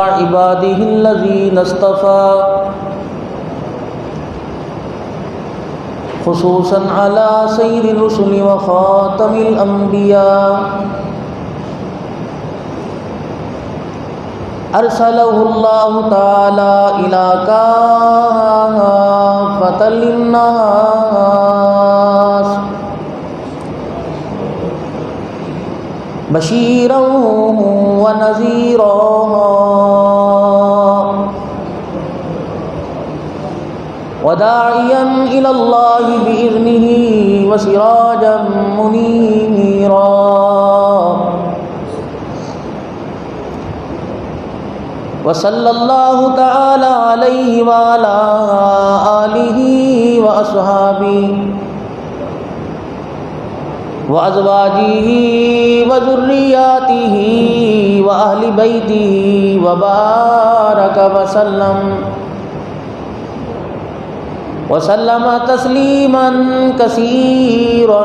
عباده الذين اصطفى خصوصا على سيد الرسل وخاتم الأنبياء أرسله الله تعالى إلى كافة للناس بشيرا ونذيرا وداعيا إلى الله بإذنه وسراجا منيرا وصلى الله تعالى عليه وعلى آله وأصحابه وأزواجه وذرياته وأهل بيته وبارك وسلم تسليما كثيرا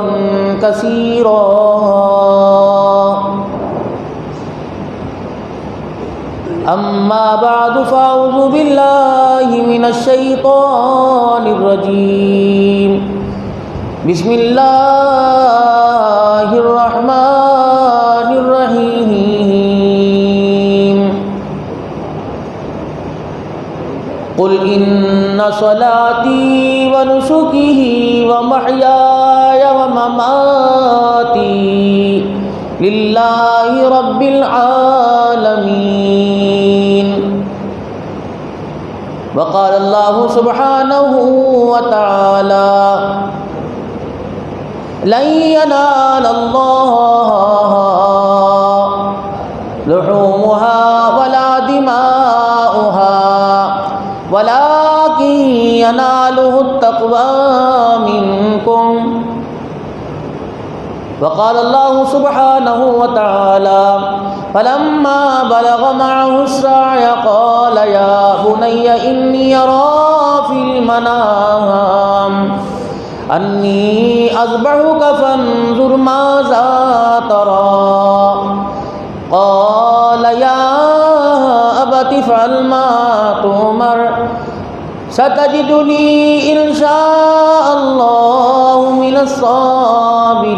كثيرا. أما بعد فأعوذ بالله من الشيطان الرجيم. بسم الله الرحمن الرحيم. قل إن صلاتي ونسكي ومحياي ومماتي لله رب العالمين. وقال الله سبحانه وتعالى لن ينال الله لحومها ولا دماؤها ولكن يناله التقوى منكم. وقال الله سبحانه وتعالى فلما بلغ معه السعي قال يا بني إني أرى في المنام أني أذبحك فانظر ماذا ترى. قال يا أبت افعل ما تؤمر ستجدني إن شاء الله من الصابرين.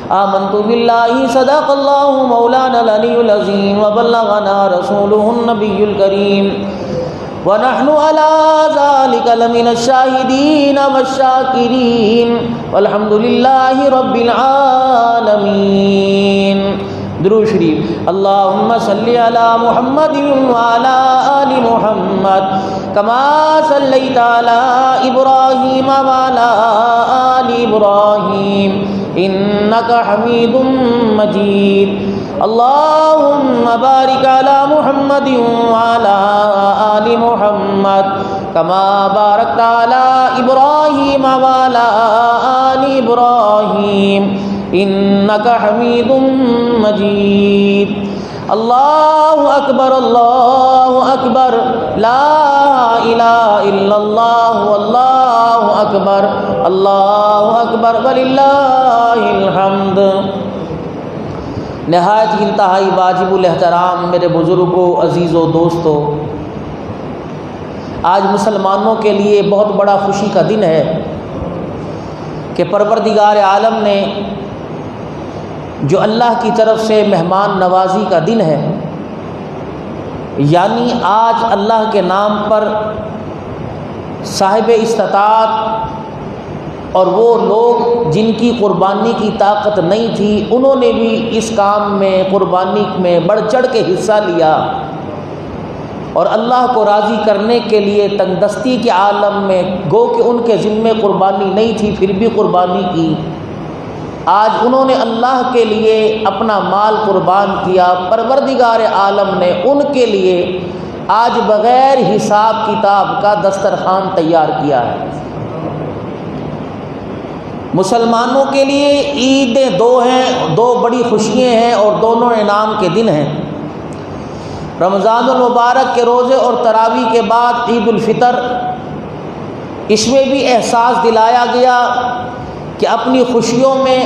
آمنت بالله صدق الله مولانا العلي العظيم وبلغنا رسوله النبي الكريم ونحن على ذلك لمن الشاهدين والشاكرين والحمد لله رب العالمين. درود شریف. اللهم صل على محمد وعلى آل محمد كما صليت على إبراهيم وعلى آل إبراهيم إنك حميد مجيد. اللهم بارك على محمد وعلى آل محمد كما باركت على إبراهيم وعلى آل إبراهيم إنك حميد مجيد. اللہ اکبر اللہ اکبر لا الہ الا اللہ واللہ اکبر وللہ الحمد. نہایت انتہائی واجب الاحترام میرے بزرگوں، عزیزوں، دوستوں، آج مسلمانوں کے لیے بہت بڑا خوشی کا دن ہے کہ پروردگار عالم نے جو اللہ کی طرف سے مہمان نوازی کا دن ہے، یعنی آج اللہ کے نام پر صاحب استطاعت اور وہ لوگ جن کی قربانی کی طاقت نہیں تھی، انہوں نے بھی اس کام میں، قربانی میں بڑھ چڑھ کے حصہ لیا اور اللہ کو راضی کرنے کے لیے تنگ دستی کے عالم میں گو کہ ان کے ذمے قربانی نہیں تھی پھر بھی قربانی کی. آج انہوں نے اللہ کے لیے اپنا مال قربان کیا. پروردگار عالم نے ان کے لیے آج بغیر حساب کتاب کا دسترخوان تیار کیا ہے. مسلمانوں کے لیے عیدیں دو ہیں، دو بڑی خوشیاں ہیں اور دونوں انعام کے دن ہیں. رمضان المبارک کے روزے اور تراویح کے بعد عید الفطر، اس میں بھی احساس دلایا گیا کہ اپنی خوشیوں میں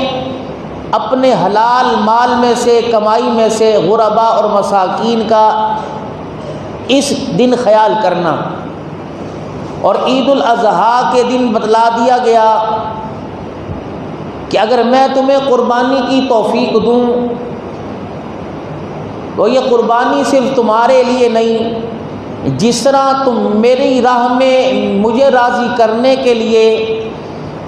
اپنے حلال مال میں سے، کمائی میں سے غربا اور مساکین کا اس دن خیال کرنا۔ اور عید الاضحیٰ کے دن بتلا دیا گیا کہ اگر میں تمہیں قربانی کی توفیق دوں تو یہ قربانی صرف تمہارے لیے نہیں، جس طرح تم میری راہ میں مجھے راضی کرنے کے لیے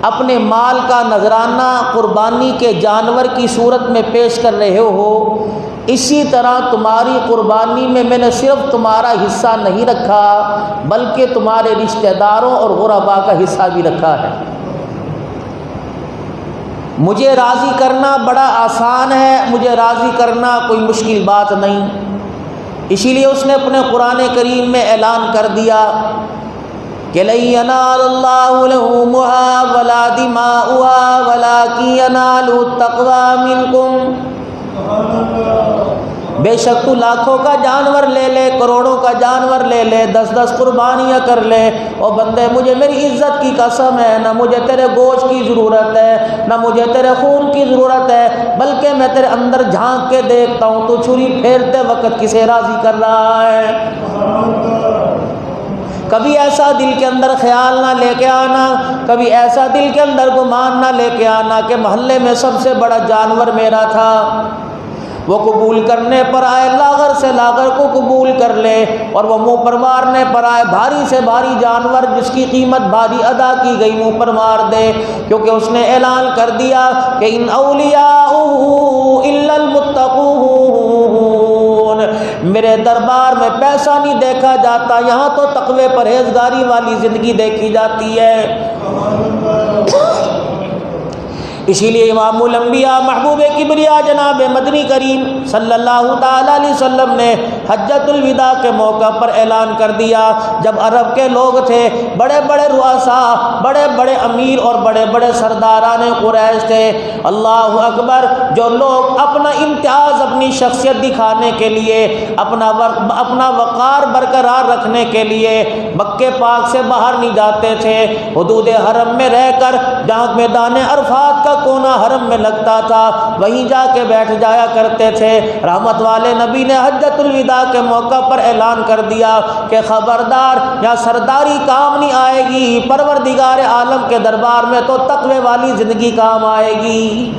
اپنے مال کا نذرانہ قربانی کے جانور کی صورت میں پیش کر رہے ہو، اسی طرح تمہاری قربانی میں نے صرف تمہارا حصہ نہیں رکھا بلکہ تمہارے رشتہ داروں اور غربا کا حصہ بھی رکھا ہے۔ مجھے راضی کرنا بڑا آسان ہے، مجھے راضی کرنا کوئی مشکل بات نہیں، اسی لیے اس نے اپنے قرآن کریم میں اعلان کر دیا کہ لن ينال الله لحومها ولا دماؤها ولكن يناله التقوى منكم۔ بے شک تو لاکھوں کا جانور لے لے، کروڑوں کا جانور لے لے، 10 قربانیاں کر لے، اور بندے مجھے میری عزت کی قسم ہے، نہ مجھے تیرے گوشت کی ضرورت ہے، نہ مجھے تیرے خون کی ضرورت ہے، بلکہ میں تیرے اندر جھانک کے دیکھتا ہوں تو چھری پھیرتے وقت کسے راضی کر رہا ہے۔ کبھی ایسا دل کے اندر خیال نہ لے کے آنا، کبھی ایسا دل کے اندر گمان نہ لے کے آنا کہ محلے میں سب سے بڑا جانور میرا تھا، وہ قبول کرنے پر آئے لاغر سے لاغر کو قبول کر لے، اور وہ منہ پر مارنے پر آئے بھاری سے بھاری جانور جس کی قیمت بھاری ادا کی گئی منہ پر مار دے، کیونکہ اس نے اعلان کر دیا کہ ان اولیاء الا المتقون، میرے دربار میں پیسہ نہیں دیکھا جاتا، یہاں تو تقوی پرہیزگاری والی زندگی دیکھی جاتی ہے۔ اسی لیے امام الانبیاء محبوب کبریا جناب مدنی کریم صلی اللہ تعالی علیہ وسلم نے حجۃ الوداع کے موقع پر اعلان کر دیا، جب عرب کے لوگ تھے، بڑے بڑے رؤساء، بڑے بڑے امیر اور بڑے بڑے سرداران قریش تھے، اللہ اکبر، جو لوگ اپنا امتیاز، اپنی شخصیت دکھانے کے لیے، اپنا وقار برقرار رکھنے کے لیے مکہ پاک سے باہر نہیں جاتے تھے، حدود حرم میں رہ کر جہاں میدان عرفات کا کونا حرم میں لگتا تھا وہیں جا کے بیٹھ جایا کرتے تھے۔ رحمت والے نبی نے حجۃ الوداع کے موقع پر اعلان کر دیا کہ خبردار، یا سرداری کام نہیں آئے گی، پروردگار عالم کے دربار میں تو تقوی والی زندگی کام آئے گی۔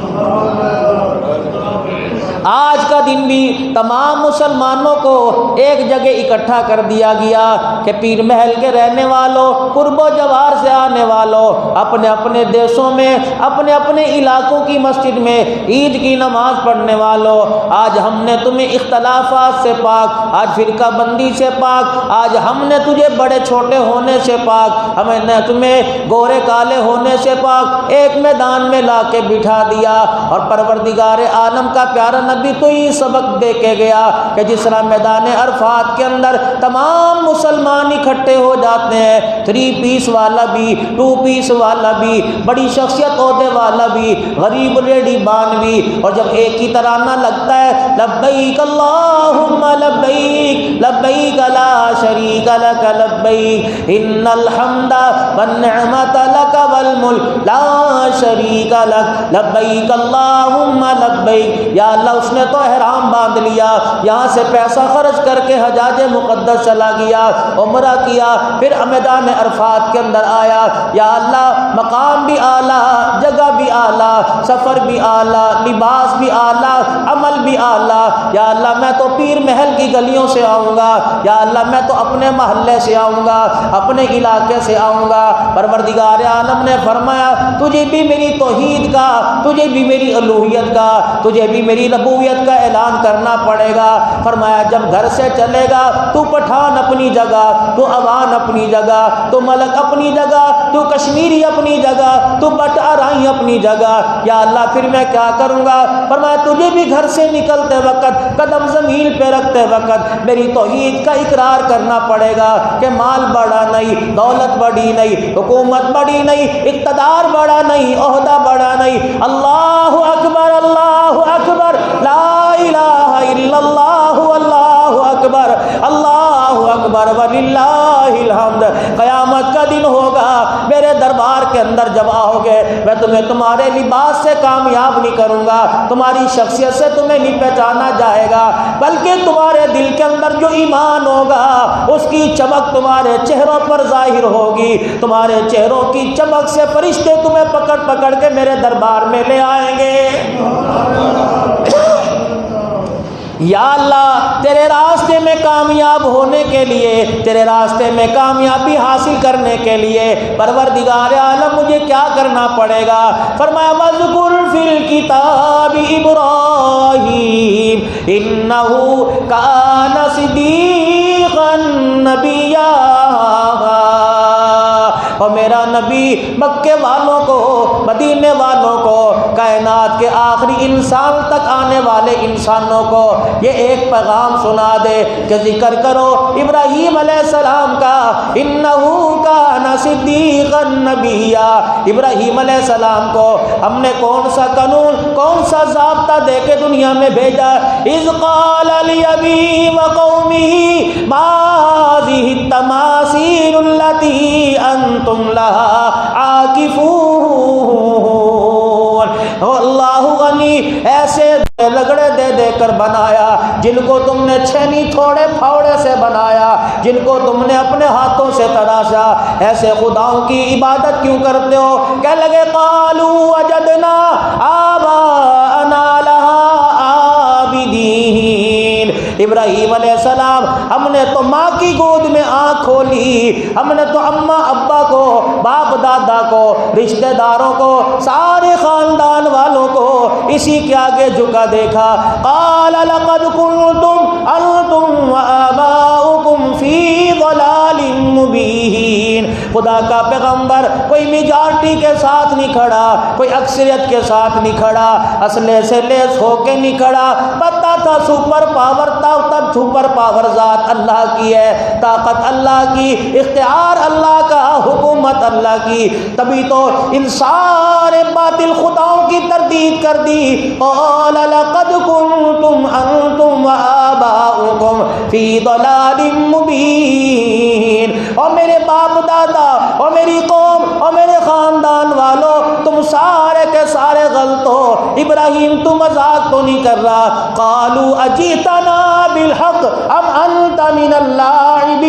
آج کا دن بھی تمام مسلمانوں کو ایک جگہ اکٹھا کر دیا گیا کہ پیر محل کے رہنے والوں، قرب و جوار سے آنے والوں، اپنے اپنے دیشوں میں، اپنے اپنے علاقوں کی مسجد میں عید کی نماز پڑھنے والوں، آج ہم نے تمہیں اختلافات سے پاک، آج فرقہ بندی سے پاک، آج ہم نے تجھے بڑے چھوٹے ہونے سے پاک، ہمیں نے تمہیں گورے کالے ہونے سے پاک ایک میدان میں لا کے بٹھا دیا، اور پروردگار عالم کا پیارا نبی تو ہی سبق دے کے گیا کہ جس طرح میدان عرفات کے اندر تمام مسلمان اکٹھے ہو جاتے ہیں، 3 پیس والا بھی، 2 پیس والا بھی، بڑی شخصیت عہدے والا بھی، غریب ریڈی بان بھی، اور جب ایک ہی ترانہ لگتا ہے لبیک اللہم لبیک لبیک لا شریک لک لبیک ان الحمد والنعمت لک والملک لا شریک لک لبیک اللہم لبیک، یا اللہ اس نے تو احرام باندھ لیا، یہاں سے پیسہ خرچ کر کے حجاج مقدس چلا گیا، عمرہ کیا، پھر میدان عرفات کے اندر آیا، یا اللہ مقام بھی اعلیٰ، جگہ بھی اعلیٰ، سفر بھی اعلیٰ، لباس بھی اعلیٰ، عمل بھی اعلیٰ، یا اللہ میں تو پیر محل کی گلیوں سے آؤں گا، یا اللہ میں تو اپنے محلے سے آؤں گا، اپنے علاقے سے آؤں گا۔ پروردگار عالم نے فرمایا تجھے بھی میری توحید کا، تجھے بھی میری الوہیت کا، تجھے بھی میری ربوبیت کا اعلان کرنا پڑے گا۔ فرمایا جب گھر سے چلے گا تو پٹھان اپنی جگہ، تو عوان اپنی جگہ، تو ملک اپنی جگہ، تو کشمیری اپنی جگہ، تو بٹ آرائی اپنی جگہ، یا اللہ پھر میں کیا کروں گا؟ فرمایا تجھے بھی گھر سے نکلتے وقت، قدم زمین پہ رکھتے وقت میری توحید کا اقرار کرنا پڑے گا کہ مال بڑا نہیں، دولت بڑی نہیں، حکومت بڑی نہیں، اقتدار بڑا نہیں، عہدہ بڑا نہیں، اللہ اکبر اللہ اکبر، لا الہ الا اللہ اللہ اکبر اللہ اکبر وللہ الحمد۔ قیامت کا دن ہوگا، میرے دربار کے اندر جب آؤ گے میں تمہیں تمہارے لباس سے کامیاب نہیں کروں گا، تمہاری شخصیت سے تمہیں نہیں پہچانا جائے گا، بلکہ تمہارے دل کے اندر جو ایمان ہوگا اس کی چمک تمہارے چہروں پر ظاہر ہوگی، تمہارے چہروں کی چمک سے فرشتے تمہیں پکڑ پکڑ کے میرے دربار میں لے آئیں گے۔ یا اللہ تیرے راستے میں کامیاب ہونے کے لیے، تیرے راستے میں کامیابی حاصل کرنے کے لیے پروردگار عالم مجھے کیا کرنا پڑے گا؟ فرمایا وَاذْكُرْ فِي الْكِتَابِ إِبْرَاهِيمَ إِنَّهُ كَانَ صِدِّيقًا نَبِيًّا۔ اور میرا نبی مکے والوں کو، مدینے والوں کو، کائنات کے آخری انسان تک آنے والے انسانوں کو یہ ایک پیغام سنا دے کہ ذکر کرو ابراہیم علیہ السلام کا، انہو کان صدیقا نبیا۔ ابراہیم علیہ السلام کو ہم نے کون سا قانون، کون سا ضابطہ دے کے دنیا میں بھیجا؟ اذ قال لأبیہ وقومہ ما هذه التماثیل التي انتم لها عاکفون۔ اللہ غنی ایسے لگڑے دے دے کر بنایا جن کو تم نے چھینی تھوڑے پھاوڑے سے بنایا، جن کو تم نے اپنے ہاتھوں سے تراشا، ایسے خداؤں کی عبادت کیوں کرتے ہو؟ کہنے لگے قالوا وجدنا آباءنا لها عابدین۔ ابراہیم علیہ السلام ہم نے تو ماں کی گود میں آنکھ کھولی، ہم نے تو اماں ابا کو، باپ دادا کو، رشتہ داروں کو، سارے خاندان والوں کو اسی کے آگے جھکا دیکھا۔ قال لقد كنتم انتم وآباؤكم في ضلال مبین۔ خدا کا پیغمبر کوئی میجارٹی کے ساتھ نہیں کھڑا، کوئی اکثریت کے ساتھ نہیں کھڑا، اسلحے سے لیس ہو کے نہیں کھڑا، پتہ تھا سپر پاور تھا، تب سپر پاور ذات اللہ کی ہے، طاقت اللہ کی، اختیار اللہ کا، حکومت اللہ کی، تبھی تو ان سارے باطل خداؤں کی تردید کر دی۔ قال لقد كنتم انتم وآباؤكم في ضلال مبین۔ اور میرے باپ دادا اور میری قوم اور میرے خاندان والوں تم سارے کے سارے غلط ہو، ابراہیم تو مذاق تو نہیں کر رہا۔ قالوا اجئتنا بالحق ام انت من اللاعبین۔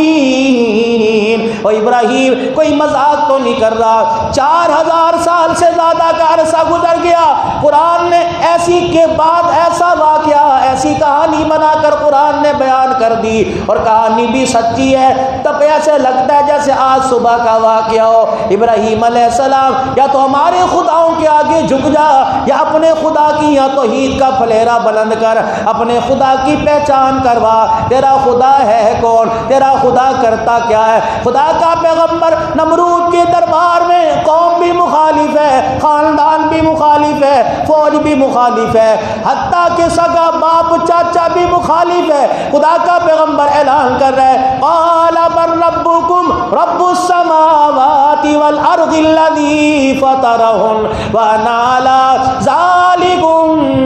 اور ابراہیم کوئی مذاق تو نہیں کر رہا، 4000 سال سے زیادہ کا عرصہ گزر گیا، قرآن نے ایسی کے بعد ایسا واقعہ، ایسی کہانی بنا کر قرآن نے بیان کر دی، اور کہانی بھی سچی ہے، تب ایسے لگتا ہے جیسے آج صبح کا واقعہ ہو۔ ابراہیم علیہ السلام یا تو ہمارے خداؤں کے آگے جھک جا، یا اپنے خدا کی یا توحید کا پھلیرا بلند کر، اپنے خدا کی پہچان کروا، تیرا خدا ہے کون، تیرا خدا کرتا کیا ہے۔ خدا کا پیغمبر نمرود کے دربار میں قوم بھی مخالف ہے، خاندان بھی مخالف ہے، فوج بھی مخالف ہے، حتیٰ کہ سگا باپ چاچا بھی مخالف ہے۔ خدا کا پیغمبر اعلان کر رہا ہے قال بل ربکم رب السماوات والارض الذی فطرہن وانا علی ذلک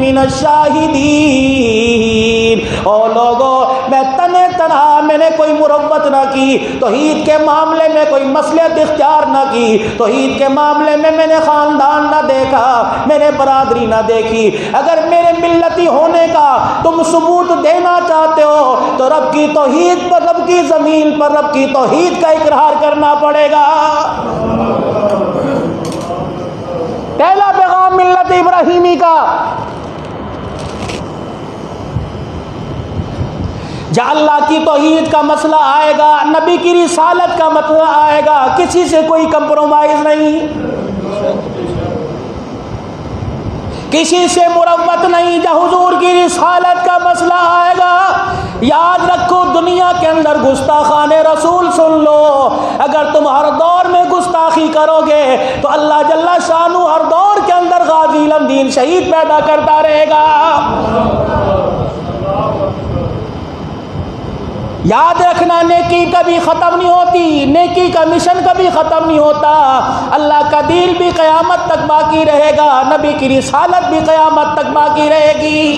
من الشاہدین۔ اور لوگوں میں تنے تنہا میں نے کوئی مروت نہ کی، توحید کے معاملے میں کوئی مصلحت اختیار نہ کی، توحید کے معاملے میں میں نے خاندان نہ دیکھا، میں نے برادری نہ دیکھی۔ اگر میرے ملتی ہونے کا تم ثبوت دینا چاہتے ہو تو رب کی توحید پر، رب کی زمین پر رب کی توحید کا اقرار کرنا پڑے گا۔ پہلا پیغام ملت ابراہیمی کا، جہاں اللہ کی توحید کا مسئلہ آئے گا، نبی کی رسالت کا مسئلہ آئے گا، کسی سے کوئی کمپرومائز نہیں، کسی سے مروت نہیں۔ جہاں حضور کی رسالت کا مسئلہ آئے گا، یاد رکھو دنیا کے اندر گستاخان رسول سن لو، اگر تم ہر دور میں گستاخی کرو گے تو اللہ جل شانہ ہر دور کے اندر غازی الدین شہید پیدا کرتا رہے گا۔ یاد رکھنا نیکی کبھی ختم نہیں ہوتی، نیکی کا مشن کبھی ختم نہیں ہوتا، اللہ کا دین بھی قیامت تک باقی رہے گا، نبی کی رسالت بھی قیامت تک باقی رہے گی۔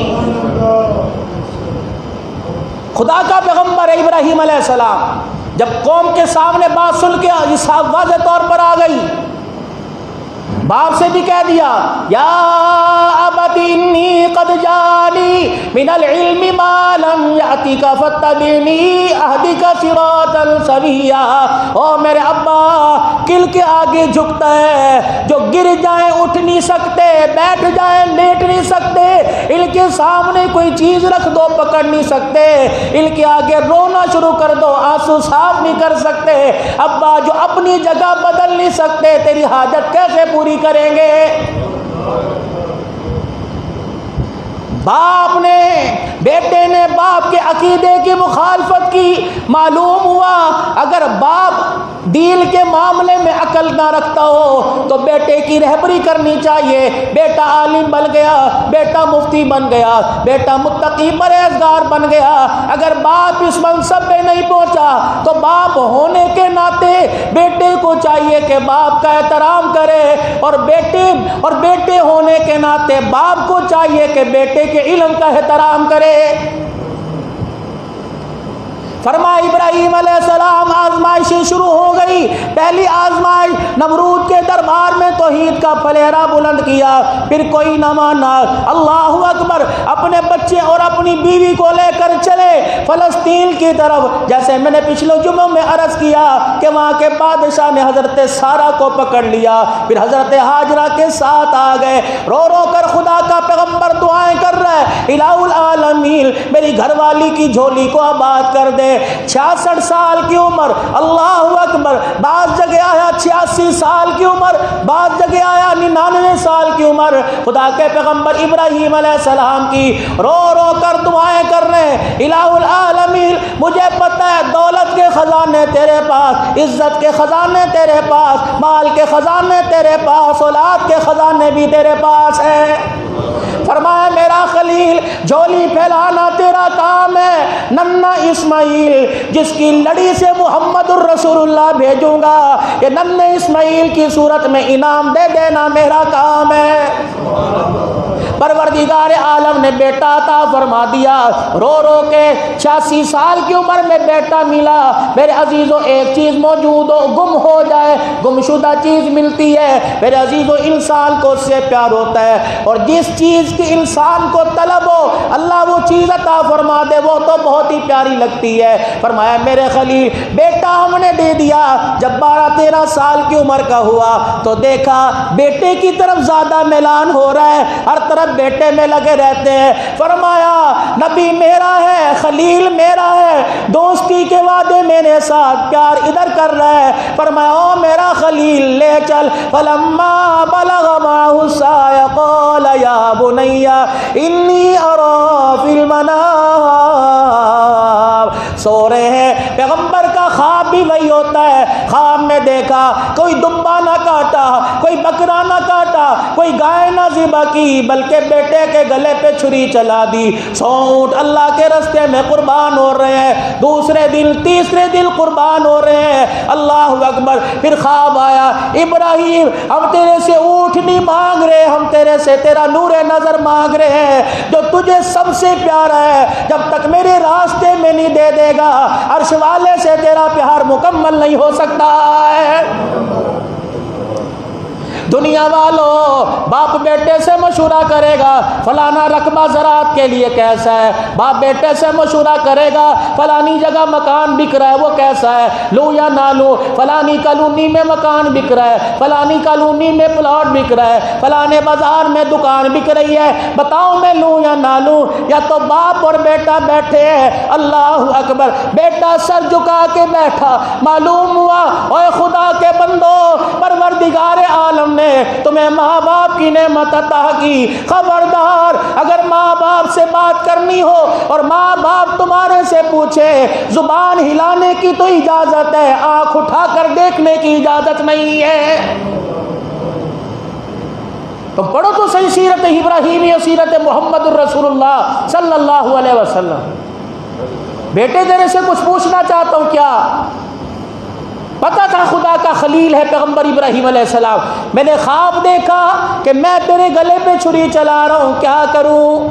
خدا کا پیغمبر ابراہیم علیہ السلام جب قوم کے سامنے بات سن کے واضح طور پر آ گئی، باپ سے بھی کہہ دیا یا ابت انی قد جانی من العلم ما لم یأتک فاتبعنی اہدک صراطا سویا۔ او میرے ابا، کل کے آگے جھکتا ہے، جو گر جائیں اٹھ نہیں سکتے، بیٹھ جائیں لیٹ نہیں سکتے، ان کے سامنے کوئی چیز رکھ دو پکڑ نہیں سکتے، ان کے آگے رونا شروع کر دو آنسو صاف نہیں کر سکتے۔ ابا جو اپنی جگہ بدل نہیں سکتے، تیری حاجت کیسے پوری کریں گے؟ باپ نے، بیٹے نے باپ کے عقیدے کی مخالفت کی۔ معلوم ہوا اگر باپ دین کے معاملے میں عقل نہ رکھتا ہو تو بیٹے کی رہبری کرنی چاہیے۔ بیٹا عالم بن گیا، بیٹا مفتی بن گیا، بیٹا متقی پرہیزگار بن گیا، اگر باپ اس منصب پہ نہیں پہنچا تو باپ ہونے کے ناطے بیٹے کو چاہیے کہ باپ کا احترام کرے، اور بیٹے ہونے کے ناطے باپ کو چاہیے کہ بیٹے کے علم کا احترام کرے۔ فرمایا ابراہیم علیہ السلام آزمائشیں شروع ہو گئی۔ پہلی آزمائش نمرود کے دربار میں توحید کا پھلیرا بلند کیا، پھر کوئی نہ مانا۔ اللہ اکبر، اپنے بچے اور اپنی بیوی کو لے کر چلے فلسطین کی طرف۔ جیسے میں نے پچھلے جمعوں میں عرض کیا کہ وہاں کے بادشاہ نے حضرت سارہ کو پکڑ لیا، پھر حضرت ہاجرہ کے ساتھ آ گئے۔ رو رو کر خدا کا پیغمبر دعائیں کر رہا ہے، الہ العالمین میری گھر والی کی جھولی کو آباد کر دے۔ 66 سال کی عمر، اللہ اکبر، بعض جگہ آیا 86 سال کی عمر، بعض جگہ آیا 99 سال کی عمر۔ خدا کے پیغمبر ابراہیم علیہ السلام کی رو رو کر دعائیں کر رہے ہیں، الہ العالمین مجھے پتہ ہے دولت کے خزانے تیرے پاس، عزت کے خزانے تیرے پاس، مال کے خزانے تیرے پاس، اولاد کے خزانے بھی تیرے پاس ہیں۔ فرمایا میرا خلیل جھولی پھیلانا تیرا کام ہے، ننھا اسماعیل جس کی لڑی سے محمد الرسول اللہ بھیجوں گا، یہ ننھے اسماعیل کی صورت میں انعام دے دینا میرا کام ہے۔ پروردگار عالم نے بیٹا عطا فرما دیا، رو رو کے 86 سال کی عمر میں بیٹا ملا۔ میرے عزیزوں ایک چیز موجود ہو، گم ہو جائے، گمشدہ چیز ملتی ہے، میرے عزیزوں انسان کو اس سے پیار ہوتا ہے، اور جس چیز کی انسان کو طلب ہو اللہ وہ چیز عطا فرما دے وہ تو بہت ہی پیاری لگتی ہے۔ فرمایا میرے خلیل بیٹا ہم نے دے دیا۔ جب 12-13 سال کی عمر کا ہوا تو دیکھا بیٹے کی طرف زیادہ میلان ہو رہا ہے، ہر طرف بیٹے میں لگے رہتے ہیں۔ فرمایا نبی میرا ہے، خلیل میرا ہے، دوستی کے وعدے میرے ساتھ، پیار ادھر کر رہا ہے۔ فرمایا او میرا خلیل لے چل۔ فلما بلغ معه السعي قال یا بنی انی ارى فی المنام۔ سو رہے ہیں، پیغمبر کا خواب بھی وہی ہوتا ہے، خواب میں دیکھا کوئی دبا نہ کاٹا، کوئی بکرا نہ کاٹا، کوئی گائے نہ ذبح کی، بلکہ بیٹے کے گلے پہ چھری چلا دی۔ 100 اونٹ اللہ کے راستے میں قربان ہو رہے ہیں، دوسرے دن تیسرے دن قربان ہو رہے ہیں۔ اللہ اکبر، پھر خواب آیا ابراہیم ہم تیرے سے اونٹ نہیں مانگ رہے، ہم تیرے سے تیرا نور نظر مانگ رہے ہیں جو تجھے سب سے پیارا ہے، جب تک میرے راستے میں نہیں دے دے گا عرش والے سے تیرا پیار مکمل نہیں ہو سکتا ہے۔ دنیا والوں باپ بیٹے سے مشورہ کرے گا فلانا رقبہ زراعت کے لیے کیسا ہے، باپ بیٹے سے مشورہ کرے گا فلانی جگہ مکان بک رہا ہے وہ کیسا ہے، لوں یا نہ لوں، فلانی کالونی میں مکان بک رہا ہے، فلانی کالونی میں پلاٹ بک رہا ہے، فلانے بازار میں دکان بک رہی ہے، بتاؤ میں لوں یا نہ لوں؟ یا تو باپ اور بیٹا بیٹھے ہیں، اللہ اکبر، بیٹا سر جھکا کے بیٹھا، معلوم ہوا اوے خدا کے بندو پروردگار عالم نے تمہیں ماں باپ کی نعمت عطا کی، خبردار اگر ماں باپ سے بات کرنی ہو اور ماں باپ تمہارے سے پوچھے زبان ہلانے کی تو اجازت ہے، آنکھ اٹھا کر دیکھنے کی اجازت نہیں ہے۔ تو پڑھو تو صحیح سیرت ابراہیمی اور سیرت محمد الرسول اللہ صلی اللہ علیہ وسلم۔ بیٹے تیرے سے کچھ پوچھنا چاہتا ہوں کیا؟ پتا تھا خدا کا خلیل ہے پیغمبر ابراہیم علیہ السلام، میں نے خواب دیکھا کہ میں تیرے گلے پہ چھری چلا رہا ہوں، کیا کروں؟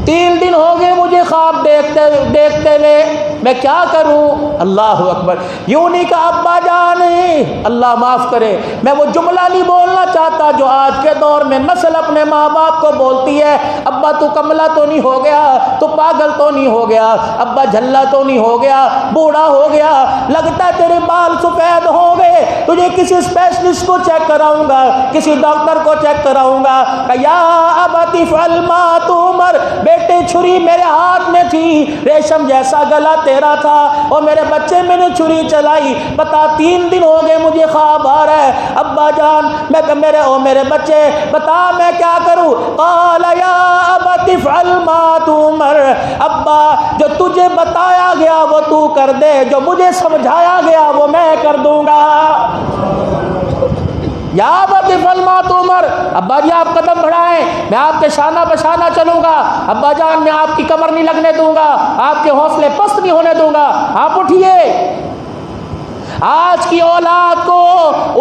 3 دن ہو گئے مجھے خواب دیکھتے ہوئے، میں کیا کروں؟ اللہ اکبر. یوں نہیں کہا ابا جان اللہ معاف کرے، میں وہ جملہ نہیں بولنا چاہتا جو آج کے دور میں نسل اپنے ماں باپ کو بولتی ہے، ابا تو کملا تو نہیں ہو گیا، تو پاگل تو نہیں ہو گیا، ابا جھلا تو نہیں ہو گیا، بوڑھا ہو گیا، لگتا ہے تیرے بال سفید ہو گئے، تجھے کسی اسپیشلسٹ کو چیک کراؤں گا، کسی ڈاکٹر کو چیک کراؤں گا. کہ یا ابت افعل ما تؤمر، بیٹے چھری میرے ہاتھ میں تھی، ریشم جیسا گلا تیرا تھا، اور میرے بچے میں نے چھری چلائی، بتا 3 دن ہو گئے مجھے خواب آ رہا ہے، ابا جان میرے بچے بتا میں کیا کروں؟ قال یا ابت افعل ما تؤمر، ابا جو تجھے بتایا گیا وہ تو کر دے، جو مجھے سمجھایا گیا وہ میں کر دوں گا. یا ابت افعل ما تؤمر، ابا جی آپ قدم بڑھائیں، میں آپ کے شانہ بشانہ چلوں گا، ابا جان میں آپ کی کمر نہیں لگنے دوں گا، آپ کے حوصلے پست نہیں ہونے دوں گا، آپ اٹھیے. آج کی اولاد کو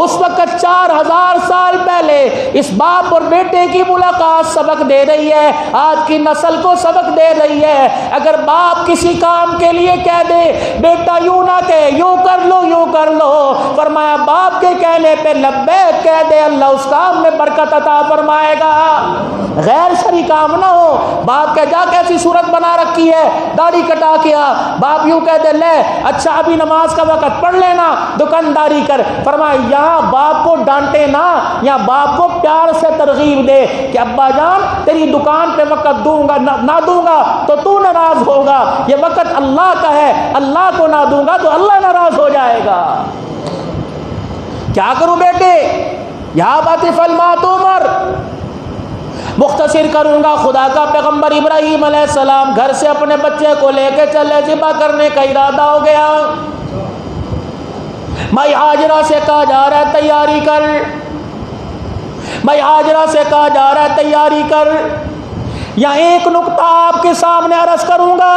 اس وقت 4000 سال پہلے اس باپ اور بیٹے کی ملاقات سبق دے رہی ہے، آج کی نسل کو سبق دے رہی ہے. اگر باپ کسی کام کے لیے کہہ دے بیٹا یوں نہ کہ یوں کر لو یوں کر لو، فرمایا باپ کے کہنے پہ لبیک کہہ دے، اللہ اس کام میں برکت عطا فرمائے گا. غیر شرعی کام نہ ہو. باپ کہ جا کیسی صورت بنا رکھی ہے، داڑھی کٹا کیا، باپ یوں کہہ دے لے اچھا ابھی نماز کا وقت پڑھ لینا دکانداری کر. فرمایا یہاں باپ کو ڈانٹے نہ، یا باپ کو پیار سے ترغیب دے کہ ابا جان تیری دکان پہ وقت دوں گا نہ دوں گا تو تو ناراض ہوگا، یہ وقت اللہ کا ہے، اللہ کو نہ دوں گا تو اللہ ناراض ہو جائے گا. کیا کروں بیٹے؟ یا ابت افعل ما تؤمر. مختصر کروں گا. خدا کا پیغمبر ابراہیم علیہ السلام گھر سے اپنے بچے کو لے کے چلے، ذبح کرنے کا ارادہ ہو گیا. مائی ہاجرہ سے کہا جا رہا ہے تیاری کر، مائی ہاجرہ سے کہا جا رہا ہے تیاری کر. یہاں ایک نقطہ آپ کے سامنے عرض کروں گا.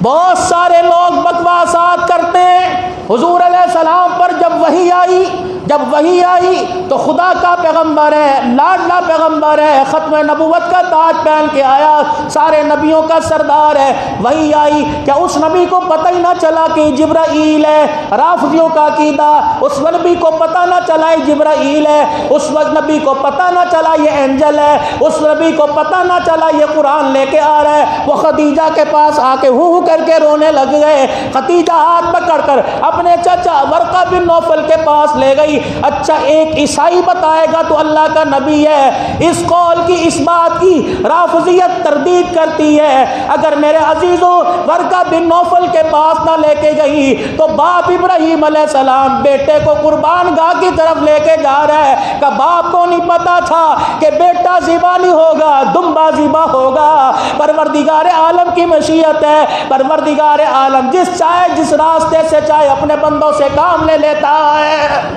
بہت سارے لوگ بکواسات کرتے ہیں. حضور علیہ السلام پر جب وحی آئی تو خدا کا پیغمبر ہے، لاڈلا پیغمبر ہے، ختم نبوت کا تاج پہن کے آیا، سارے نبیوں کا سردار ہے. وحی آئی، کیا اس نبی کو پتہ ہی نہ چلا کہ جبرائیل ہے؟ رافضیوں کا عقیدہ، اس نبی کو پتہ نہ چلا یہ جبرائیل ہے، اس وقت نبی کو پتہ نہ چلا یہ اینجل ہے، اس نبی کو پتہ نہ چلا یہ قرآن لے کے آ رہا ہے. وہ خدیجہ کے پاس آ کے ہو کر کے رونے لگ گئے. خدیجہ ہاتھ پکڑ کر اپنے چچا ورقہ بن نوفل کے پاس لے گئی. اچھا ایک عیسائی بتائے گا تو اللہ کا نبی ہے. اس قول کی اس بات کی رافضیت تردید کرتی ہے. اگر میرے عزیزوں ورقہ بن نوفل کے پاس نہ لے کے گئی تو باپ ابراہیم علیہ السلام بیٹے کو قربان گاہ کی طرف لے کے جا رہا ہے کہ باپ کو نہیں پتا تھا کہ بیٹا ذبح نہیں ہوگا، دمبا ذبح ہوگا. پروردگار عالم کی مشیت ہے، پروردگار عالم جس راستے سے چاہے اپنے بندوں سے کام لے لیتا ہے.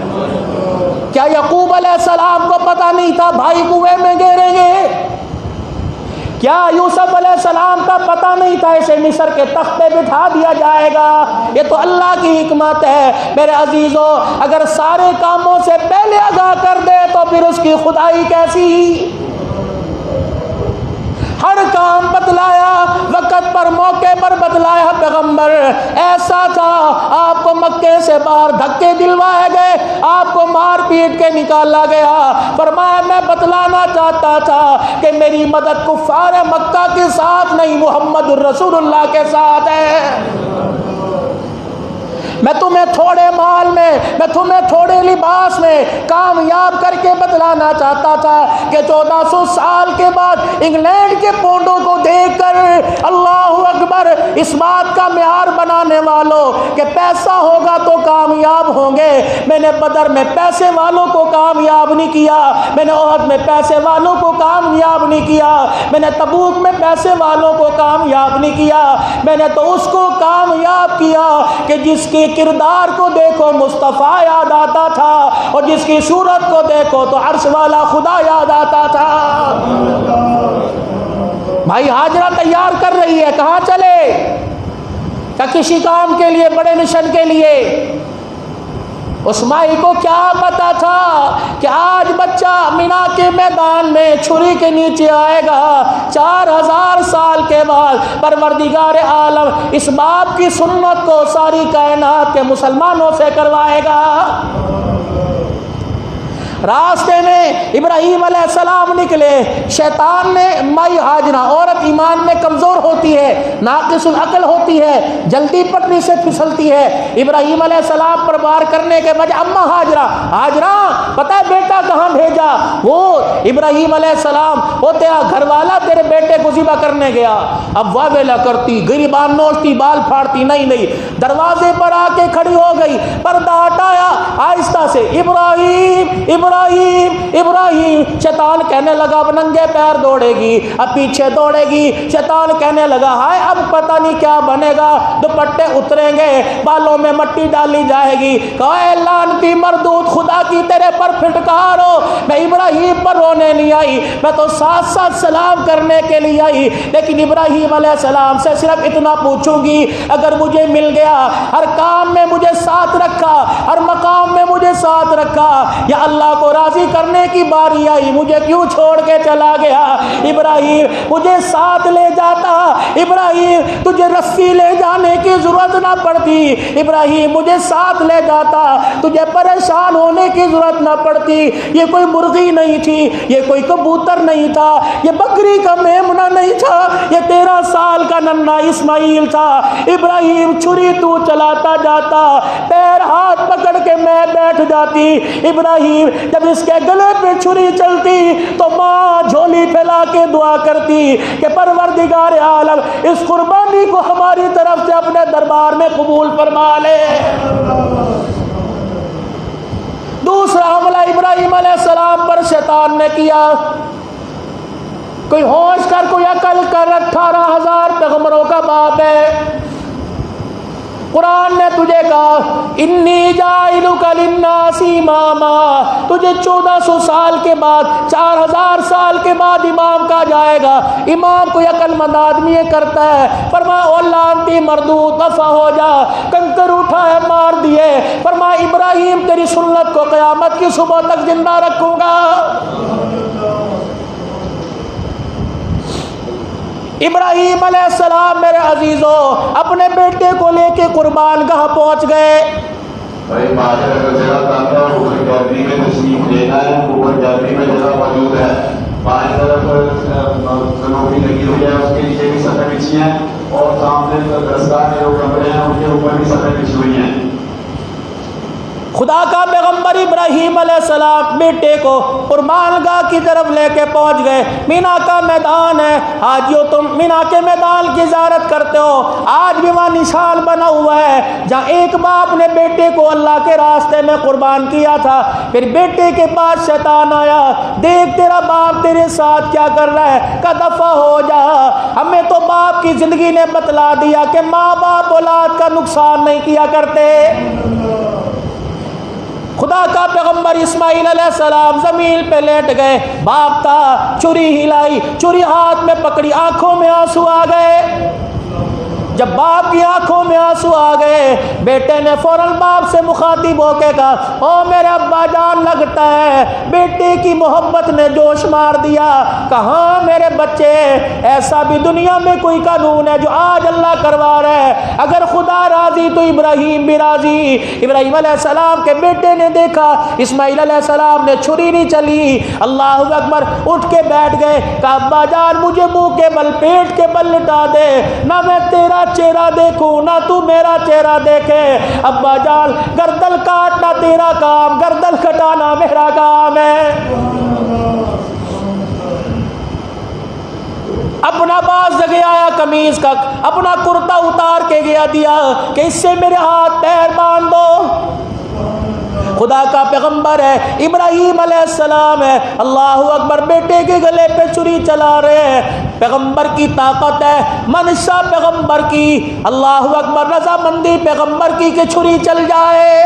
کیا یعقوب علیہ السلام کو پتا نہیں تھا بھائی کنویں میں گریں گے؟ کیا یوسف علیہ السلام کا پتہ نہیں تھا اسے مصر کے تخت پہ بٹھا دیا جائے گا؟ یہ تو اللہ کی حکمت ہے. میرے عزیزوں اگر سارے کاموں سے پہلے آگاہ کر دے تو پھر اس کی خدائی کیسی؟ ہر کام بتلایا، وقت پر موقع پر بتلایا پیغمبر. ایسا تھا آپ کو مکے سے باہر دھکے دلوائے گئے، آپ کو مار پیٹ کے نکالا گیا. فرمایا میں بتلانا چاہتا تھا کہ میری مدد کفار مکہ کے ساتھ نہیں، محمد الرسول اللہ کے ساتھ ہے. میں تمہیں تھوڑے مال میں، میں تمہیں تھوڑے لباس میں کامیاب کر کے بتلانا چاہتا تھا کہ 1400 سال کے بعد انگلینڈ کے پونڈوں کو دیکھ کر اللہ اکبر اس بات کا معیار بنانے والوں کہ پیسہ ہوگا تو کامیاب ہوں گے. میں نے بدر میں پیسے والوں کو کامیاب نہیں کیا، میں نے احد میں پیسے والوں کو کامیاب نہیں کیا، میں نے تبوک میں پیسے والوں کو کامیاب نہیں کیا. میں نے تو اس کو کامیاب کیا کہ جس کے کردار کو دیکھو مصطفیٰ یاد آتا تھا، اور جس کی صورت کو دیکھو تو عرش والا خدا یاد آتا تھا. بھائی ہاجرہ تیار کر رہی ہے، کہاں چلے؟ کیا کسی کام کے لیے، بڑے مشن کے لیے؟ اس مائی کو کیا پتا تھا کہ آج بچہ مینا کے میدان میں چھری کے نیچے آئے گا 4000 سال کے بعد پروردگار عالم اس باپ کی سنت کو ساری کائنات کے مسلمانوں سے کروائے گا۔ راستے میں ابراہیم علیہ السلام نکلے، شیطان نے مائی ہاجرہ، عورت ایمان میں کمزور ہوتی ہے، ناقص العقل ہوتی ہے، جلدی پٹری سے پھسلتی ہے، ابراہیم علیہ السلام پر وار کرنے کے بجائے اماں ہاجرہ پتہ ہے بیٹا کہاں بھیجا؟ وہ ابراہیم علیہ السلام وہ تیرا گھر والا تیرے بیٹے کو ذبح کرنے گیا۔ اب واویلا کرتی، گریبان نوچتی، بال پھاڑتی، نہیں، دروازے پر آ کے کھڑی ہو گئی، پردہ ہٹایا آہستہ سے، ابراہیم ابراہیم ابراہیم۔ شیطان کہنے لگا اب ننگے پیر دوڑے گی، اب پیچھے دوڑے گی۔ شیطان کہنے لگا ہائے اب پتہ نہیں کیا بنے گا، دوپٹے اتریں گے، بالوں میں مٹی ڈالی جائے گی۔ کہا اے لعنتی مردود، خدا کی تیرے پر پھٹکار ہو، میں ابراہیم پر رونے نہیں آئی، میں تو ساتھ ساتھ سلام کرنے کے لیے آئی، لیکن ابراہیم علیہ السلام سے صرف اتنا پوچھوں گی اگر مجھے مل گیا، ہر کام میں مجھے ساتھ رکھا، ہر مقام میں مجھے ساتھ رکھا، یا اللہ کو راضی کرنے کی باری آئی مجھے کیوں چھوڑ کے چلا گیا؟ ابراہیم مجھے ساتھ لے جاتا، ابراہیم تجھے رسی لے جانے کی ضرورت نہ پڑتی، ابراہیم مجھے ساتھ لے جاتا، تجھے پریشان ہونے کی ضرورت نہ پڑتی۔ یہ کوئی مرغی نہیں تھی، یہ کوئی کبوتر نہیں تھا، یہ بکری کا میمنہ نہیں تھا، یہ 13 سال کا ننھا اسماعیل تھا۔ ابراہیم چھری تو چلاتا جاتا، پیر ہاتھ پکڑ کے میں بیٹھ جاتی، ابراہیم جب اس کے گلے پہ چھری چلتی تو ماں جھولی پھیلا کے دعا کرتی کہ پروردگار عالم اس قربانی کو ہماری طرف سے اپنے دربار میں قبول فرما لے۔ دوسرا حملہ ابراہیم علیہ السلام پر شیطان نے کیا۔ کوئی ہوش کر، کوئی عقل کر، 18,000 پیغمبروں کا باپ ہے۔ قرآن نے تجھے کہا انی جاعلک للناس اماما، تجھے 1400 سال کے بعد، 4000 سال کے بعد امام کہا جائے گا۔ امام کوئی عقل مند آدمی کرتا ہے، فرمایا او لعنتی مردود دفع ہو جا، کنکر اٹھائے مار دیے، فرمایا ابراہیم تیری سنت کو قیامت کی صبح تک زندہ رکھوں گا۔ ابراہیم علیہ السلام میرے عزیزوں اپنے بیٹے کو لے کے قربان گاہ پہنچ گئے۔ بھائی ماجر کا جگہ تھا، اوپر گرمی میں تشریف لینا ہے، اوپر گرمی میں جگہ موجود ہے، بائیں طرف کنوپی لگی ہوئی ہے، اس کے نیچے بھی سطح بچھی ہیں، اور سامنے درسگاہ کے جو کمرے ہیں ان کے اوپر بھی سطح بچھی ہوئی ہیں۔ خدا کا پیغمبر ابراہیم علیہ السلام بیٹے کو قربان گاہ کی طرف لے کے پہنچ گئے۔ مینا کا میدان ہے، حاجیوں تم مینا کے میدان کی زیارت کرتے ہو، آج بھی وہاں نشان بنا ہوا ہے جہاں ایک باپ نے بیٹے کو اللہ کے راستے میں قربان کیا تھا۔ پھر بیٹے کے پاس شیطان آیا، دیکھ تیرا باپ تیرے ساتھ کیا کر رہا ہے، کا دفع ہو جا۔ ہمیں تو باپ کی زندگی نے بتلا دیا کہ ماں باپ اولاد کا نقصان نہیں کیا کرتے۔ خدا کا پیغمبر اسماعیل علیہ السلام زمین پہ لیٹ گئے، باپ تھا، چھری ہلائی، چھری ہاتھ میں پکڑی، آنکھوں میں آنسو آ گئے۔ جب باپ کی آنکھوں میں آنسو آ گئے، بیٹے نے فوراً باپ سے مخاطب ہو کے کہا او میرے ابا جان، لگتا ہے بیٹے کی محبت نے جوش مار دیا۔ کہاں میرے بچے، ایسا بھی دنیا میں کوئی قانون ہے جو آج اللہ کروا رہا ہے، اگر خدا راضی تو ابراہیم بھی راضی۔ ابراہیم علیہ السلام کے بیٹے نے دیکھا اسماعیل علیہ السلام نے چھری نہیں چلی، اللہ اکبر، اٹھ کے بیٹھ گئے، کہا ابا جان مجھے منہ کے بل پیٹ کے بل لٹا دے، نہ میں تیرا چہرہ دیکھوں نہ تو میرا چہرہ دیکھے۔ ابا جان گردن کاٹنا تیرا کام، گردن کٹانا میرا کام ہے۔ اپنا باز جگہ آیا قمیض کا، اپنا کرتا اتار کے گیا دیا کہ اس سے میرے ہاتھ پیر باندھ دو۔ خدا کا پیغمبر ہے، ابراہیم علیہ السلام ہے، اللہ اکبر، بیٹے کے گلے پہ چھری چلا رہے ہیں۔ پیغمبر کی طاقت ہے، منشا پیغمبر کی، اللہ اکبر، رضامندی پیغمبر کی کہ چھری چل جائے۔